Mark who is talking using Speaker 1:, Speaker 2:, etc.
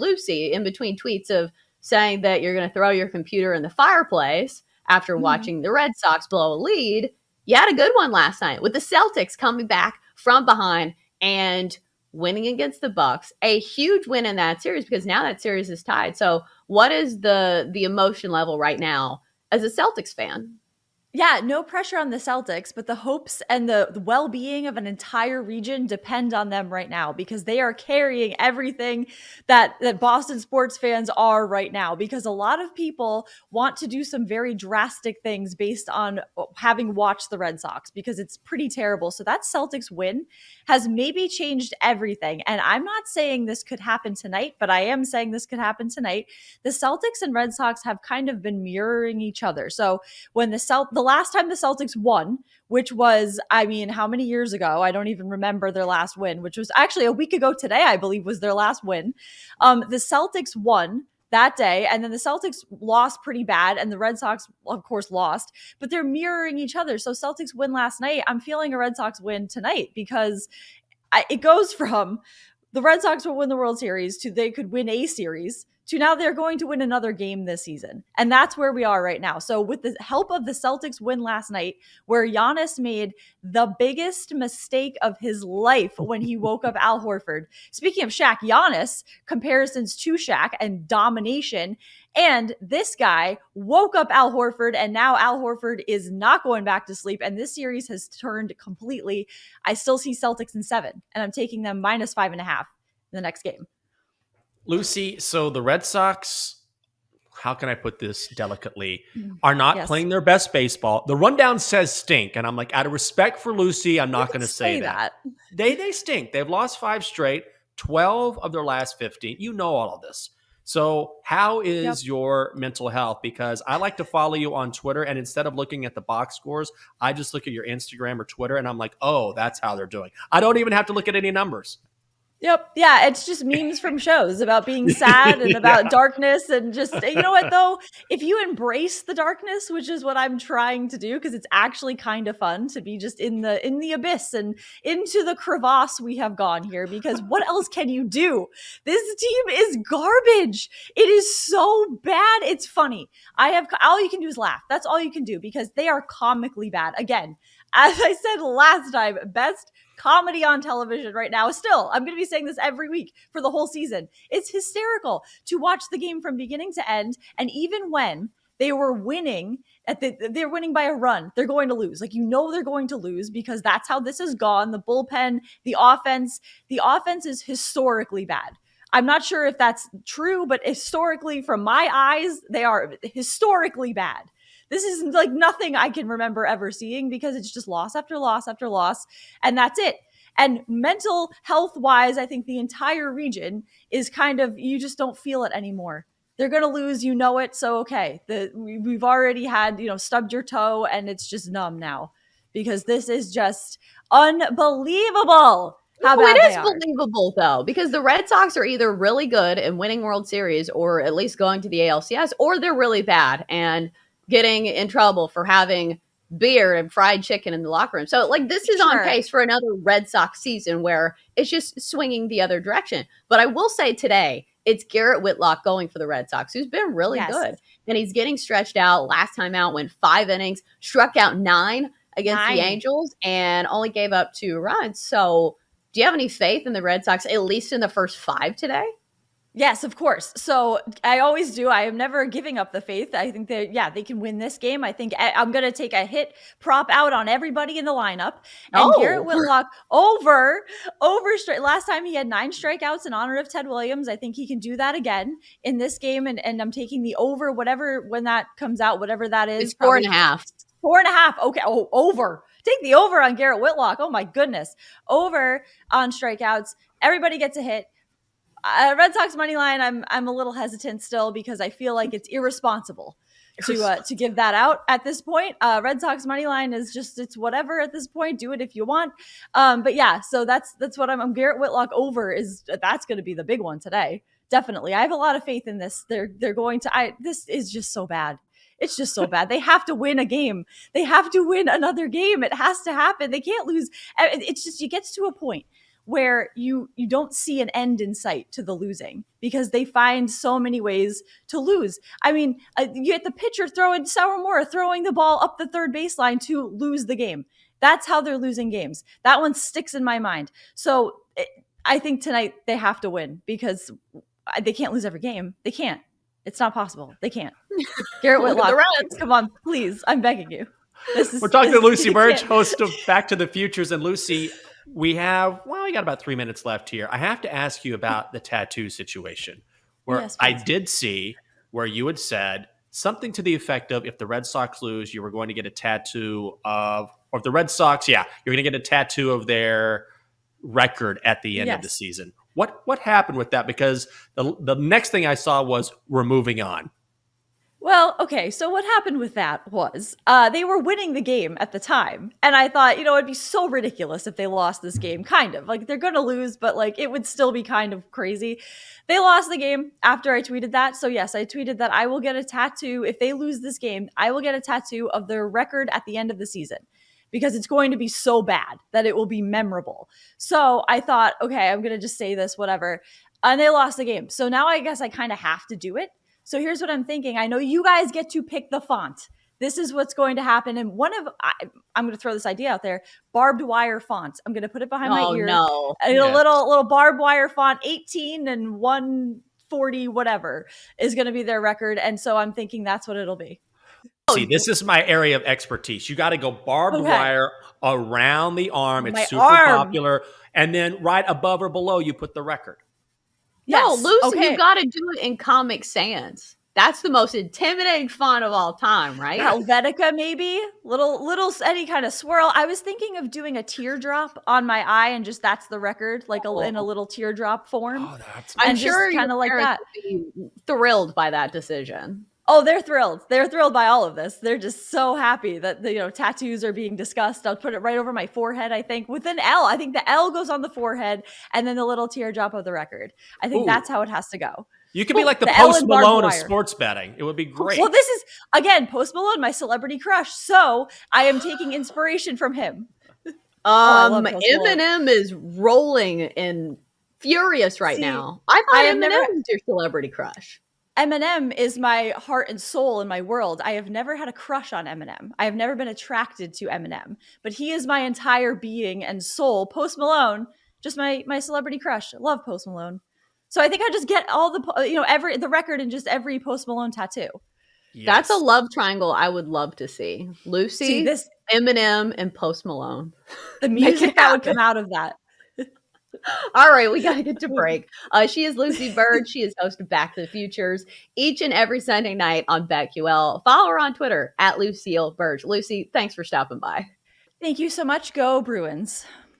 Speaker 1: Lucy in between tweets of saying that you're going to throw your computer in the fireplace after watching the Red Sox blow a lead. You had a good one last night with the Celtics coming back from behind and winning against the Bucks. A huge win in that series because now that series is tied. So what is the emotion level right now as a Celtics fan?
Speaker 2: Yeah, no pressure on the Celtics, but the hopes and the well-being of an entire region depend on them right now because they are carrying everything that Boston sports fans are right now, because a lot of people want to do some very drastic things based on having watched the Red Sox because it's pretty terrible. So that Celtics win has maybe changed everything. And I'm not saying this could happen tonight, but I am saying this could happen tonight. The Celtics and Red Sox have kind of been mirroring each other. So when the last time the Celtics won, which was, I mean, how many years ago? I don't even remember their last win, which was actually a week ago today, I believe was their last win. The Celtics won that day, and then the Celtics lost pretty bad, and the Red Sox, of course, lost, but they're mirroring each other. So Celtics win last night. I'm feeling a Red Sox win tonight because it goes from the Red Sox will win the World Series to they could win a series to now they're going to win another game this season. And that's where we are right now. So with the help of the Celtics win last night, where Giannis made the biggest mistake of his life when he woke up Al Horford. Speaking of Shaq, Giannis, comparisons to Shaq and domination. And this guy woke up Al Horford, and now Al Horford is not going back to sleep. And this series has turned completely. I still see Celtics in 7, and I'm taking them -5.5 in the next game.
Speaker 3: Lucy, so the Red Sox, how can I put this delicately, are not playing their best baseball. The rundown says stink, and I'm like, out of respect for Lucy, I'm not going to say that. They stink. They've lost 5 straight, 12 of their last 15. You know all of this. So how is your mental health? Because I like to follow you on Twitter, and instead of looking at the box scores, I just look at your Instagram or Twitter, and I'm like, oh, that's how they're doing. I don't even have to look at any numbers.
Speaker 2: Yep. Yeah. It's just memes from shows about being sad and about darkness and just, you know what, though, if you embrace the darkness, which is what I'm trying to do, because it's actually kind of fun to be just in the abyss and into the crevasse we have gone here, because what else can you do? This team is garbage. It is so bad. It's funny. All you can do is laugh. That's all you can do because they are comically bad. Again, as I said last time, best comedy on television right now. Still, I'm going to be saying this every week for the whole season. It's hysterical to watch the game from beginning to end. And even when they were winning, they're winning by a run, they're going to lose. Like, you know, they're going to lose because that's how this has gone. The bullpen, the offense is historically bad. I'm not sure if that's true, but historically, from my eyes, they are historically bad. This is like nothing I can remember ever seeing because it's just loss after loss after loss. And that's it. And mental health wise, I think the entire region is kind of, you just don't feel it anymore. They're going to lose, you know it. So, okay, we've already had, stubbed your toe and it's just numb now because this is just unbelievable.
Speaker 1: It is believable, though, because the Red Sox are either really good and winning World Series or at least going to the ALCS, or they're really bad and getting in trouble for having beer and fried chicken in the locker room. So, this is on pace for another Red Sox season where it's just swinging the other direction. But I will say today, it's Garrett Whitlock going for the Red Sox, who's been really good. And he's getting stretched out. Last time out, went 5 innings, struck out 9 against the Angels, and only gave up 2 runs. So, do you have any faith in the Red Sox, at least in the first 5 today?
Speaker 2: Yes, of course. So I always do. I am never giving up the faith. I think they can win this game. I think I'm going to take a hit prop out on everybody in the lineup. And Garrett Whitlock over straight. Last time he had 9 strikeouts in honor of Ted Williams. I think he can do that again in this game. And I'm taking the over, whatever, when that comes out, whatever that is.
Speaker 1: It's 4.5.
Speaker 2: 4.5. Okay. Oh, over. Take the over on Garrett Whitlock. Oh my goodness. Over on strikeouts. Everybody gets a hit. Red Sox money line, I'm a little hesitant still because I feel like it's irresponsible to give that out at this point. Red Sox money line is just, it's whatever at this point. Do it if you want. But yeah, so that's what I'm Garrett Whitlock over that's going to be the big one today. Definitely. I have a lot of faith in this. They're going to, this is just so bad. It's just so bad. They have to win a game. They have to win another game. It has to happen. They can't lose. It's just, it gets to a point where you don't see an end in sight to the losing because they find so many ways to lose. I mean, you get the pitcher throwing the ball up the third baseline to lose the game. That's how they're losing games. That one sticks in my mind. So I think tonight they have to win because they can't lose every game. They can't. It's not possible. They can't. Garrett Whitlock, come on, please. I'm begging you.
Speaker 3: We're talking to Lucy BUrdge, host of Back to the Futures. And Lucy, we got about 3 minutes left here. I have to ask you about the tattoo situation where I did see where you had said something to the effect of if the Red Sox lose, you were going to get a tattoo of, or if the Red Sox, you're going to get a tattoo of their record at the end of the season. What happened with that? Because the next thing I saw was we're moving on.
Speaker 2: Well, okay, so what happened with that was they were winning the game at the time. And I thought, it'd be so ridiculous if they lost this game, kind of. Like, they're going to lose, but, like, it would still be kind of crazy. They lost the game after I tweeted that. So, yes, I tweeted that I will get a tattoo. If they lose this game, I will get a tattoo of their record at the end of the season because it's going to be so bad that it will be memorable. So I thought, okay, I'm going to just say this, whatever. And they lost the game. So now I guess I kind of have to do it. So here's what I'm thinking. I know you guys get to pick the font. This is what's going to happen. And I'm going to throw this idea out there, barbed wire font. I'm going to put it behind my ear.
Speaker 1: No.
Speaker 2: A little barbed wire font, 18 and 140, whatever is going to be their record. And so I'm thinking that's what it'll be.
Speaker 3: See, this is my area of expertise. You got to go barbed wire around the arm. It's super popular. And then right above or below, you put the record.
Speaker 1: Yes. No, Lucy, you got to do it in Comic Sans. That's the most intimidating font of all time, right?
Speaker 2: Helvetica, maybe little any kind of swirl. I was thinking of doing a teardrop on my eye, and just that's the record, like in a little teardrop form.
Speaker 1: Oh, I'm sure kind of like that. Would be thrilled by that decision.
Speaker 2: Oh, they're thrilled. They're thrilled by all of this. They're just so happy that tattoos are being discussed. I'll put it right over my forehead, I think, with an L. I think the L goes on the forehead and then the little teardrop of the record. I think that's how it has to go.
Speaker 3: You could be like the Post Malone of sports betting. It would be great.
Speaker 2: Well, this is, again, Post Malone, my celebrity crush. So I am taking inspiration from him.
Speaker 1: Eminem is rolling in furious right now. I thought Eminem was your celebrity crush.
Speaker 2: Eminem is my heart and soul in my world. I have never had a crush on Eminem. I have never been attracted to Eminem, but he is my entire being and soul. Post Malone, just my celebrity crush. I love Post Malone. So I think I just get all the record and just every Post Malone tattoo.
Speaker 1: Yes. That's a love triangle I would love to see. Lucy, Eminem, and Post Malone.
Speaker 2: The music that would come out of that.
Speaker 1: All right, we got to get to break. She is Lucy BUrdge. She is host of Back to the Futures each and every Sunday night on BetQL. Follow her on Twitter @Lucille BUrdge. Lucy, thanks for stopping by.
Speaker 2: Thank you so much. Go Bruins.